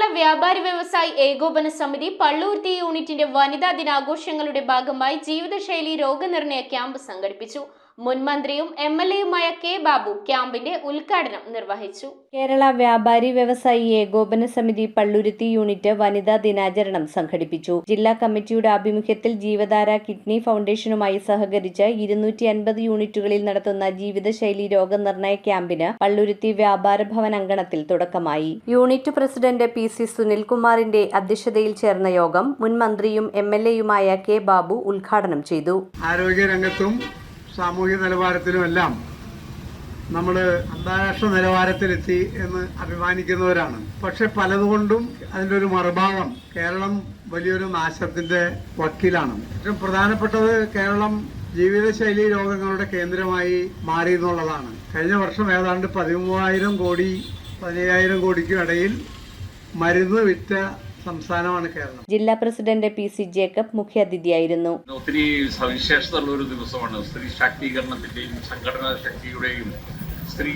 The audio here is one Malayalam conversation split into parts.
കേരള വ്യാപാരി വ്യവസായി ഏകോപന സമിതി പള്ളുരുത്തി യൂണിറ്റിന്റെ വനിതാ ദിനാഘോഷങ്ങളുടെ ഭാഗമായി ജീവിതശൈലി രോഗനിർണയ ക്യാമ്പ് സംഘടിപ്പിച്ചു. മുൻ മന്ത്രിയും MLA-യുമായ കെ ബാബു ക്യാമ്പിന്റെ ഉദ്ഘാടനം നിർവഹിച്ചു. കേരള വ്യാപാരി വ്യവസായി ഏകോപന സമിതി പള്ളുരുത്തി യൂണിറ്റ് വനിതാ ദിനാചരണം സംഘടിപ്പിച്ചു. ജില്ലാ കമ്മിറ്റിയുടെ ആഭിമുഖ്യത്തിൽ ജീവധാര കിഡ്നി ഫൗണ്ടേഷനുമായി സഹകരിച്ച് 250 യൂണിറ്റുകളിൽ നടത്തുന്ന ജീവിതശൈലി രോഗനിർണയ ക്യാമ്പിന് പള്ളുരുത്തി വ്യാപാര ഭവൻ അങ്കണത്തിൽ തുടക്കമായി. യൂണിറ്റ് പ്രസിഡന്റ് PC സുനിൽകുമാറിന്റെ അധ്യക്ഷതയിൽ ചേർന്ന യോഗം മുൻ മന്ത്രിയും MLA-യുമായ കെ ബാബു ഉദ്ഘാടനം ചെയ്തു. ആരോഗ്യരംഗത്തും സാമൂഹിക നിലവാരത്തിലുമെല്ലാം നമ്മൾ അന്താരാഷ്ട്ര നിലവാരത്തിലെത്തി എന്ന് അഭിമാനിക്കുന്നവരാണ്. പക്ഷെ പലതുകൊണ്ടും അതിൻ്റെ ഒരു മറുഭാഗം കേരളം വലിയൊരു നാശത്തിന്റെ വക്കിലാണ്. ഏറ്റവും പ്രധാനപ്പെട്ടത് കേരളം ജീവിതശൈലി രോഗങ്ങളുടെ കേന്ദ്രമായി മാറി എന്നുള്ളതാണ്. കഴിഞ്ഞ വർഷം ഏതാണ്ട് 13,000 കോടി 15,000 കോടിക്കും ഇടയിൽ മരുന്ന് വിറ്റ സംസ്ഥാനമാണ് കേരളം. ജില്ലാ പ്രസിഡന്റ് PC ജേക്കബ് മുഖ്യാതിഥിയായിരുന്നു. ഒത്തിരി സവിശേഷതയുള്ള ഒരു ദിവസമാണ്. സ്ത്രീ ശാക്തീകരണത്തിന്റെയും സംഘടനാ ശക്തിയുടെയും സ്ത്രീ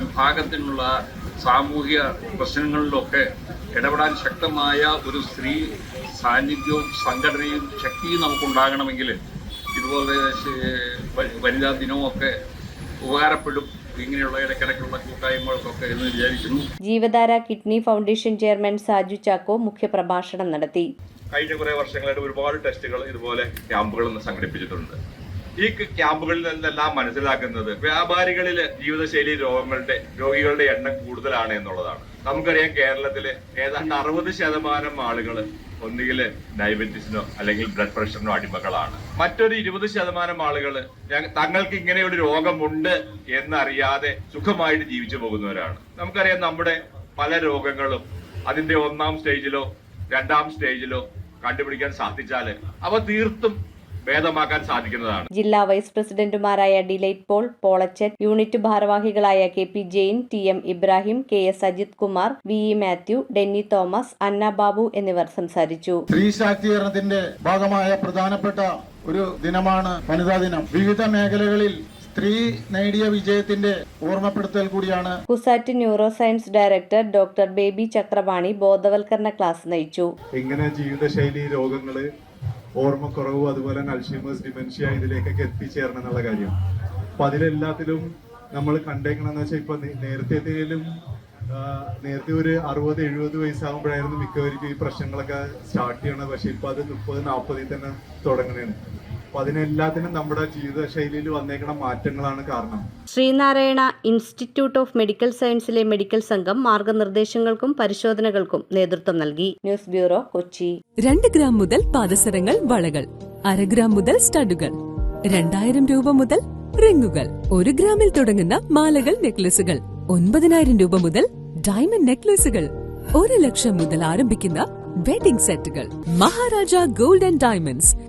വിഭാഗത്തിനുള്ള സാമൂഹിക പ്രശ്നങ്ങളിലൊക്കെ ഇടപെടാൻ ശക്തമായ ഒരു സ്ത്രീ സാന്നിധ്യവും സംഘടനയും ശക്തിയും നമുക്കുണ്ടാകണമെങ്കിൽ ഇതുപോലെ വനിതാ ദിനവും ഒക്കെ ഉപകാരപ്പെടും. ഇങ്ങനെയുള്ള ഇടയ്ക്കിടയ്ക്കുള്ള കൂട്ടായ്മകൾക്കൊക്കെ എന്ന് വിചാരിക്കുന്നു. Jeevadhara kidney foundation chairman Saju Chacko മുഖ്യപ്രഭാഷണം നടത്തി. കഴിഞ്ഞ കുറെ വർഷങ്ങളായിട്ട് ഒരുപാട് ടെസ്റ്റുകൾ ഇതുപോലെ ക്യാമ്പുകൾ സംഘടിപ്പിച്ചിട്ടുണ്ട്. ഈ ക്യാമ്പുകളിൽ നിന്നെല്ലാം മനസ്സിലാക്കുന്നത് വ്യാപാരികളിലെ ജീവിതശൈലി രോഗികളുടെ എണ്ണം കൂടുതലാണ് എന്നുള്ളതാണ്. നമുക്കറിയാം കേരളത്തിലെ ഏതാണ്ട് 60% ആളുകൾ ഒന്നുകിൽ ഡയബറ്റീസിനോ അല്ലെങ്കിൽ ബ്ലഡ് പ്രഷറിനോ അടിമകളാണ്. മറ്റൊരു 20% ആളുകൾ തങ്ങൾക്ക് ഇങ്ങനെയൊരു രോഗമുണ്ട് എന്നറിയാതെ സുഖമായിട്ട് ജീവിച്ചു പോകുന്നവരാണ്. നമുക്കറിയാം നമ്മുടെ പല രോഗങ്ങളും അതിന്റെ 1ാം സ്റ്റേജിലോ 2ാം സ്റ്റേജിലോ കണ്ടുപിടിക്കാൻ സാധിച്ചാൽ അവ തീർത്തും ഭേദമാക്കാൻ സാധിക്കുന്നതാണ്. ജില്ലാ വൈസ് പ്രസിഡന്റുമാരായ ഡിലൈറ്റ് പോൾ, പോളച്ചൻ, യൂണിറ്റ് ഭാരവാഹികളായ KP Jain, TM Ibrahim, KS Ajith Kumar, VE Mathew, Denny Thomas, Anna Babu എന്നിവർ സംസാരിച്ചു. സ്ത്രീ ശാക്തീകരണത്തിന്റെ ഭാഗമായ പ്രധാനപ്പെട്ട ഒരു ദിനമാണ് വനിതാ ദിനം. വിവിധ മേഖലകളിൽ സ്ത്രീ നേടിയ വിജയത്തിന്റെ ഓർമ്മപ്പെടുത്തൽ കൂടിയാണ്. CUSAT neuro science director doctor baby Chakrapani ബോധവൽക്കരണ ക്ലാസ് നയിച്ചു. ഇങ്ങനെ ജീവിതശൈലി രോഗങ്ങള്, ഓർമ്മക്കുറവ്, അതുപോലെ അൽഷീമേഴ്സ്, ഡിമെൻഷ്യ ഇതിലേക്കൊക്കെ എത്തിച്ചേരണം എന്നുള്ള കാര്യം. അപ്പൊ അതിലെല്ലാത്തിലും നമ്മൾ കണ്ടേക്കണമെന്ന് വെച്ചാൽ ഇപ്പൊ നേരത്തെ ഒരു 60-70 വയസ്സാകുമ്പോഴായിരുന്നു മിക്കവർക്കും ഈ പ്രശ്നങ്ങളൊക്കെ സ്റ്റാർട്ട് ചെയ്യണത്. പക്ഷെ ഇപ്പൊ അത് 30-40 തന്നെ തുടങ്ങണേണ്. അപ്പൊ അതിനെല്ലാത്തിനും നമ്മുടെ ജീവിതശൈലിയിൽ വന്നേക്കണ മാറ്റങ്ങളാണ് കാരണം. ശ്രീനാരായണ ഇൻസ്റ്റിറ്റ്യൂട്ട് ഓഫ് മെഡിക്കൽ സയൻസിലെ മെഡിക്കൽ സംഘം മാർഗനിർദ്ദേശങ്ങൾക്കും പരിശോധനകൾക്കും നേതൃത്വം നൽകി. News bureau, Kochi. 2 ഗ്രാം മുതൽ പാദസരങ്ങൾ, വളകൾ, 1/2 ഗ്രാം മുതൽ സ്റ്റഡുകൾ, 2000 രൂപ മുതൽ റിങ്ങുകൾ, 1 ഗ്രാമിൽ തുടങ്ങുന്ന മാലകൾ, നെക്ലസുകൾ, 9,000 രൂപ മുതൽ ഡയമണ്ട് നെക്ലസുകൾ, 1 ലക്ഷം മുതൽ ആരംഭിക്കുന്ന വെഡിംഗ് സെറ്റുകൾ. Maharaja gold and diamonds,